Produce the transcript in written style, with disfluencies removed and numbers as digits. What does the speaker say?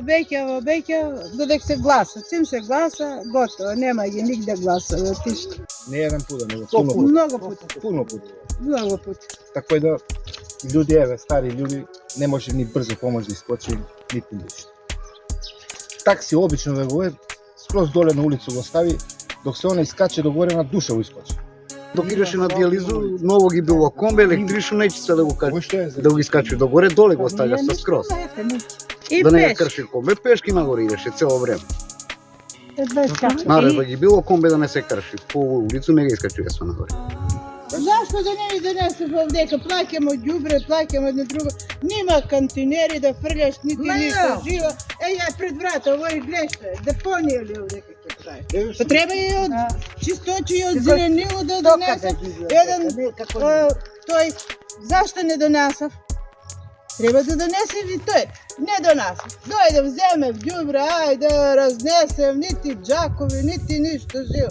обеќа, додек се гласа. Чим се гласа, готово, нема ги нигде гласове, тишто. Не еден пut, него Сто puno Многу пати. puno put. Многу пати. Така и да луѓе, еве, стари луѓе, не може ни брзо помош да искочи, ниту ништо. Такси обично да го е, скроз доле на улицу го стави, док се она искаче до горе на душа го искочи. Док идеше на диализу, ново ги било комбе, електрично неќе се да го качи. Кој што е? Да го искачи догоре, доле го ставја со скроз. И Да не ја пеш. крши комбе, пешки нагоре идеше цело време. Без кача. Наредба ги било комбе да не се крши. По улицу не ги искачува се нагоре. Зашто да не ни донесеш овдека? Плаќамо ѓубре, плаќамо едно друго. Нема кантинери да фрљаш нити ништо живо. Ја пред врата, овој глеште, депонија ли овдека ќе прави? Па треба и од чисточи и од зеленило да донесе. Еден, тој, зашто не донесав? Треба да донесе и тој. Не донесав. Дојдев, земев ѓубре, ајде разнесем, нити џакови, нити ништо живо.